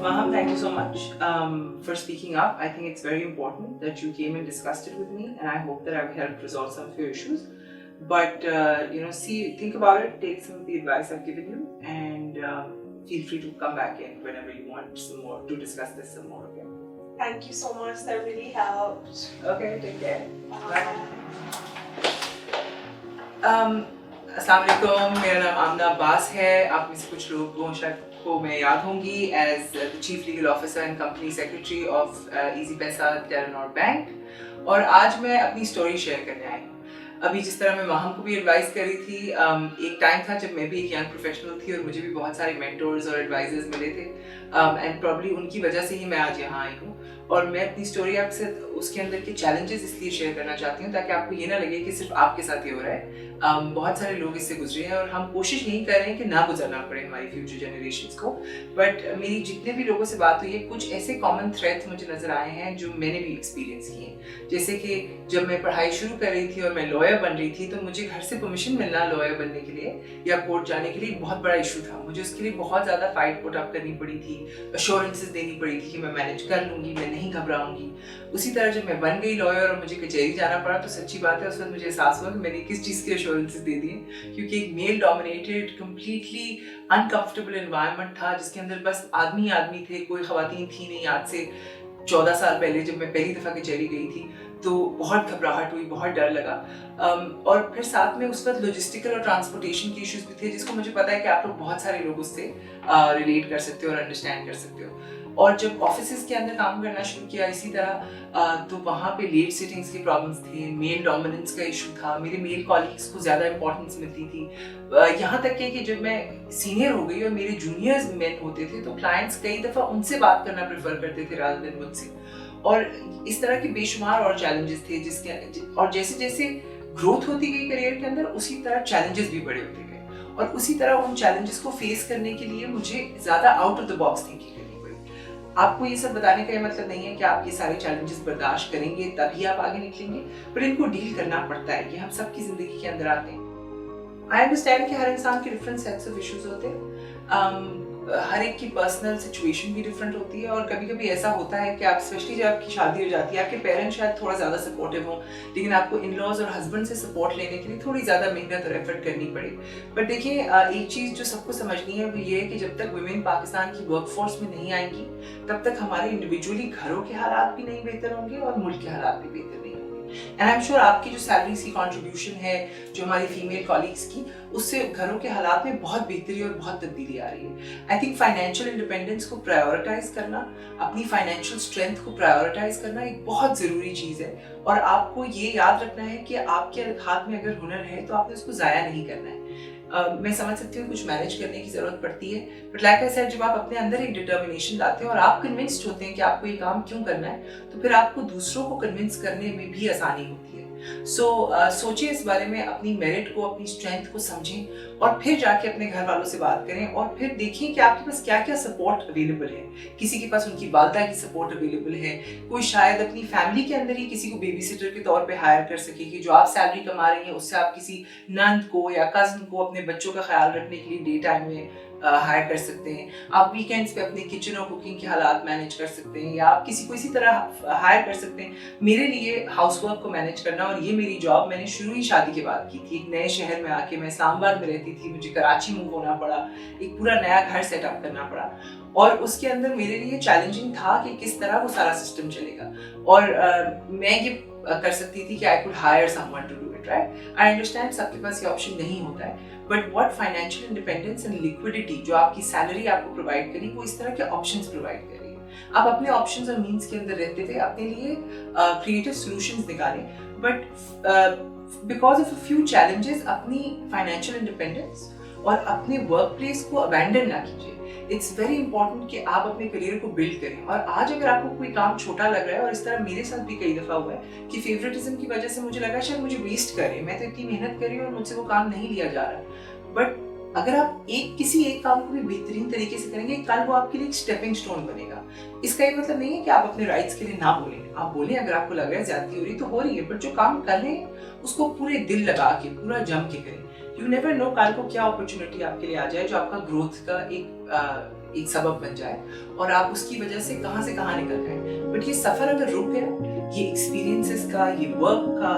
Maham, thank you so much for speaking up. I think it's very important that you came and discussed it with me, and I hope that I've helped resolve some of your issues. But think about it, take some of the advice I've given you, and feel free to come back in whenever you want some more to discuss this some more. Okay? Thank you so much. That really helped. Okay, take care. Bye. अस्सलाम वालेकुम, मेरा नाम आमना अब्बास है. आप में से कुछ लोगों को मैं याद होंगी as the chief legal officer and company secretary of Easypaisa Telenor Bank. और आज मैं अपनी स्टोरी शेयर करने आई हूँ. अभी जिस तरह मैं माहम को भी एडवाइस कर रही थी, एक टाइम था जब मैं भी एक यंग प्रोफेशनल थी और मुझे भी बहुत सारे मेंटोर्स और एडवाइजर्स मिले थे, एंड प्रॉब्ली उनकी वजह से ही मैं आज यहाँ आई हूँ. और मैं अपनी स्टोरी आपसे उसके अंदर के चैलेंजेस इसलिए शेयर करना चाहती हूँ ताकि आपको ये ना लगे कि सिर्फ आपके साथ ये हो रहा है. बहुत सारे लोग इससे गुजरे हैं और हम कोशिश नहीं कर रहे हैं कि ना गुजरना पड़े हमारी फ्यूचर जनरेशंस को. बट मेरी जितने भी लोगों से बात हुई है, कुछ ऐसे कॉमन थ्रेड्स मुझे नज़र आए हैं जो मैंने भी एक्सपीरियंस किए हैं. जैसे कि जब मैं पढ़ाई शुरू कर रही थी और मैं लॉयर बन रही थी, तो मुझे घर से परमिशन मिलना लॉयर बनने के लिए या कोर्ट जाने के लिए एक बहुत बड़ा इशू था. मुझे उसके लिए बहुत ज़्यादा फाइट पुट अप करनी पड़ी थी, अश्योरेंसेस देनी पड़ी थी कि मैं मैनेज कर लूँगी, मैं नहीं घबराऊँगी. उसी तरह जब मैं बन गई लॉयर और मुझे कचहरी जाना पड़ा, तो सच्ची बात है उस वक्त मुझे एहसास हुआ कि मैंने किस चीज़ के अश्योरेंसेस दे दिए, क्योंकि एक male dominated completely uncomfortable environment था जिसके अंदर बस आदमी आदमी थे, कोई ख़वातीन थी नहीं. आज से 14 साल पहले जब मैं पहली दफ़ा कचहरी गई थी तो बहुत घबराहट हुई, बहुत डर लगा. और फिर साथ में उस वक्त लॉजिस्टिकल और ट्रांसपोर्टेशन के इश्यूज भी थे, जिसको मुझे पता है कि आप लोग बहुत सारे लोगों से रिलेट कर सकते हो और अंडरस्टैंड कर सकते हो. और जब ऑफिसेज के अंदर काम करना शुरू किया इसी तरह, तो वहाँ पे लेट सिटिंग्स के प्रॉब्लम्स थे, मेल डोमिनेंस का इशू था, मेरे मेल कॉलीग्स को ज़्यादा इंपॉर्टेंस मिलती थी. यहाँ तक कि जब मैं सीनियर हो गई और मेरे जूनियर्स मेन होते थे, तो क्लाइंट्स कई दफ़ा उनसे बात करना प्रेफर करते थे रादर देन मुझसे. और इस तरह के बेशुमार और चैलेंजेस थे और जैसे जैसे ग्रोथ होती गई करियर के अंदर, उसी तरह चैलेंजेस भी बड़े होते गए. और उसी तरह उन चैलेंजेस को फेस करने के लिए मुझे ज़्यादा out of the box thinking करनी पड़ी. आपको ये सब बताने का ये मतलब नहीं है कि आप ये सारे चैलेंजेस बर्दाश्त करेंगे तभी आप आगे निकलेंगे, पर इनको डील करना पड़ता है. ये हम सबकी ज़िंदगी के अंदर आते हैं. आई अंडरस्टैंड कि हर इंसान के डिफरेंट सेट्स ऑफ इश्यूज होते हैं, हर एक की पर्सनल सिचुएशन भी डिफरेंट होती है. और कभी कभी ऐसा होता है कि आप स्पेशली जब आपकी शादी हो जाती है, आपके पेरेंट्स शायद थोड़ा ज़्यादा सपोर्टिव हों, लेकिन आपको इन लॉज और हस्बैंड से सपोर्ट लेने के लिए थोड़ी ज़्यादा मेहनत और एफर्ट करनी पड़े. बट देखिए, एक चीज़ जो सबको समझनी है वो ये है कि जब तक वुमेन पाकिस्तान की वर्कफोर्स में नहीं आएंगी, तब तक हमारे इंडिविजुअली घरों के हालात भी नहीं बेहतर होंगे और मुल्क के हालात भी बेहतर नहीं होंगे. एंड आई एम श्योर आपकी जो सैलरीज की कॉन्ट्रीब्यूशन है, जो हमारी फीमेल कॉलीग्स की, उससे घरों के हालात में बहुत बेहतरी और बहुत तब्दीली आ रही है. आई थिंक फाइनेंशियल इंडिपेंडेंस को प्रायोरिटाइज करना, अपनी फाइनेंशियल स्ट्रेंथ को प्रायोरिटाइज करना एक बहुत ज़रूरी चीज़ है. और आपको ये याद रखना है कि आपके हाथ में अगर हुनर है तो आपने उसको ज़ाया नहीं करना है. मैं समझ सकती हूँ कुछ मैनेज करने की ज़रूरत पड़ती है, बट लाइक आई सेड, जब आप अपने अंदर एक डिटर्मिनेशन लाते हैं और आप कन्विंस्ड होते हैं कि आपको ये काम क्यों करना है, तो फिर आपको दूसरों को कन्विंस करने में भी आसानी होती है. सोचिए इस बारे में, अपनी मेरिट को, अपनी स्ट्रेंथ को समझें और फिर जाके अपने घर वालों से बात करें और फिर देखें कि आपके पास क्या क्या सपोर्ट अवेलेबल है. किसी के पास उनकी वालदा की सपोर्ट अवेलेबल है, कोई शायद अपनी फैमिली के अंदर ही किसी को बेबी सिटर के तौर पे हायर कर सके कि जो आप सैलरी कमा रही हैं उससे आप किसी नंद को या कज़न को अपने बच्चों का ख्याल रखने के लिए डे टाइम में हायर कर सकते हैं. आप वीकेंड्स पे अपने किचन और कुकिंग के हालात मैनेज कर सकते हैं, या आप किसी को इसी तरह हायर कर सकते हैं. मेरे लिए हाउसवर्क को मैनेज करना, और ये मेरी जॉब मैंने शुरू ही शादी के बाद की थी. एक नए शहर में आके, मैं इस्लामाबाद में रहती थी, मुझे कराची मूव होना पड़ा, एक पूरा नया घर सेटअप करना पड़ा. और उसके अंदर मेरे लिए चैलेंजिंग था कि किस तरह वो सारा सिस्टम चलेगा. और मैं ये कर सकती थी कि I could hire someone to do it, right. I understand सबके पास ये ऑप्शन नहीं होता है, but what financial independence and liquidity जो आपकी सैलरी आपको प्रोवाइड करी, वो इस तरह के ऑप्शंस प्रोवाइड कर रही है. आप अपने ऑप्शंस और मीन्स के अंदर रहते हुए अपने लिए क्रिएटिव सॉल्यूशंस निकालें, but because of a few challenges अपनी फाइनेंशियल इंडिपेंडेंस और अपने वर्क प्लेस को अबैंडन ना कीजिए. इट्स वेरी इंपॉर्टेंट कि आप अपने करियर को बिल्ड करें. और आज अगर आपको कोई काम छोटा लग रहा है, और इस तरह मेरे साथ भी कई दफ़ा हुआ है कि फेवरेटिज्म की वजह से मुझे लगा शायद मुझे वेस्ट करे, मैं तो इतनी मेहनत कर रही हूँ और मुझसे वो काम नहीं लिया जा रहा, बट अगर आप किसी एक काम को भी बेहतरीन तरीके से करेंगे, कल वो आपके लिए एक स्टेपिंग स्टोन बनेगा. इसका ये मतलब नहीं है कि आप अपने राइट्स के लिए ना बोलें. आप बोलें अगर आपको लग रहा है ज्यादती हो रही तो हो रही है, बट जो काम कर रहे हैं उसको पूरे दिल लगा के, पूरा जम के करें. यू नेवर नो कल को क्या अपॉर्चुनिटी आपके लिए आ जाए जो आपका ग्रोथ का एक सबक बन जाए और आप उसकी वजह से कहाँ निकल गए। बट ये सफ़र अगर रुक गया, ये एक्सपीरियंसेस का, ये वर्क का,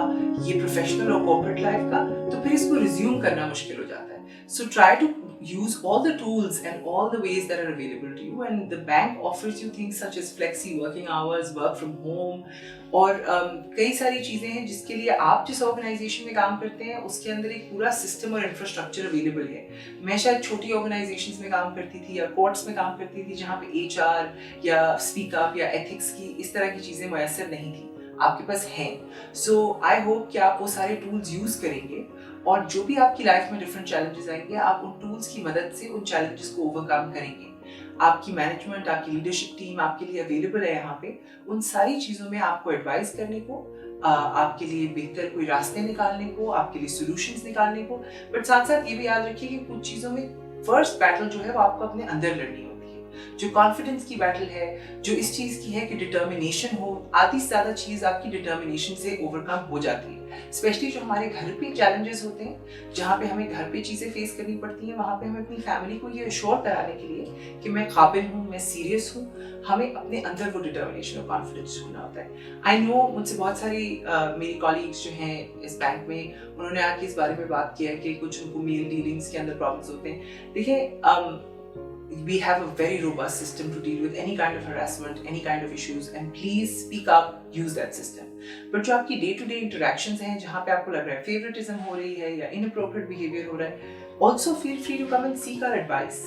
ये प्रोफेशनल और कॉर्पोरेट लाइफ का, तो फिर इसको रिज्यूम करना मुश्किल हो जाता है। So try to use all the tools and all the ways that are available to you, and the bank offers you things such as flexi working hours, work from home, और कई सारी चीज़ें हैं जिसके लिए आप जिस ऑर्गेनाइजेशन में काम करते हैं उसके अंदर एक पूरा सिस्टम और इंफ्रास्ट्रक्चर अवेलेबल है। मैं शायद छोटी ऑर्गेनाइजेशंस में काम करती थी या कोर्ट्स में काम करती थी जहाँ पे HR या स्पीक अप या एथिक्स की इस तरह की चीज़ें मैसर नहीं थी, आपके पास हैं। सो आई होप कि आप वो सारे टूल्स यूज़ करेंगे और जो भी आपकी लाइफ में डिफरेंट चैलेंजेस आएंगे, आप उन टूल्स की मदद से उन चैलेंजेस को ओवरकम करेंगे। आपकी मैनेजमेंट, आपकी लीडरशिप टीम आपके लिए अवेलेबल है यहाँ पे, उन सारी चीज़ों में आपको एडवाइस करने को, आपके लिए बेहतर कोई रास्ते निकालने को, आपके लिए सॉल्यूशंस निकालने को। बट साथ साथ ये भी याद रखिए कि कुछ चीज़ों में फर्स्ट बैटल जो है वो आपको अपने अंदर लड़नी होती है। जो कॉन्फिडेंस की बैटल है, जो इस चीज़ की है कि डिटर्मिनेशन हो, आधी से ज़्यादा चीज़ आपकी डिटर्मिनेशन से ओवरकम हो जाती है। स्पेशली जो हमारे घर पे चैलेंजेस होते हैं, जहाँ पे हमें घर पे चीज़ें फेस करनी पड़ती हैं, वहाँ पे हमें अपनी फैमिली को ये अश्योर कराने के लिए कि मैं काबिल हूँ, मैं सीरियस हूँ, हमें अपने अंदर वो डिटर्मिनेशन और कॉन्फिडेंस होना होता है। आई नो मुझसे बहुत सारी मेरी कॉलीग्स जो हैं इस बैंक में, उन्होंने आके इस बारे में बात किया है कि कुछ उनको मेल डीलिंग्स के अंदर प्रॉब्लम्स होते हैं। देखिए, we have a very robust system to deal with any kind of harassment, any kind of issues, and please speak up, use that system. But जो आपकी day to day interactions हैं, जहाँ पे आपको लग रहा है favoritism हो रही है या inappropriate behavior हो रहा है, also feel free to come and seek our advice.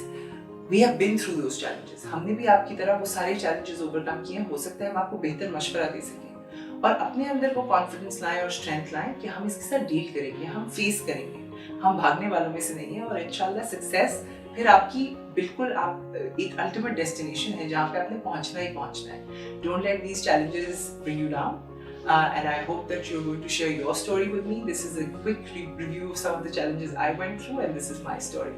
We have been through those challenges. हमने भी आपकी तरह वो सारे challenges overcome किए हैं। हो सकता है हम आपको बेहतर मशवरा दे सकें और अपने अंदर वो confidence लाएं और strength लाएं कि हम इसके साथ deal करेंगे, हम face करेंगे, हम भागने वालों में से नहीं हैं और इंशाल्लाह सक्सेस फिर आपकी बिल्कुल आप एक अल्टीमेट डेस्टिनेशन है जहाँ पे आपने पहुँचना ही पहुँचना है। Don't let these challenges bring you down. And I hope that you're going to share your story with me. This is a quick review of some of the challenges I went through, and this is my story.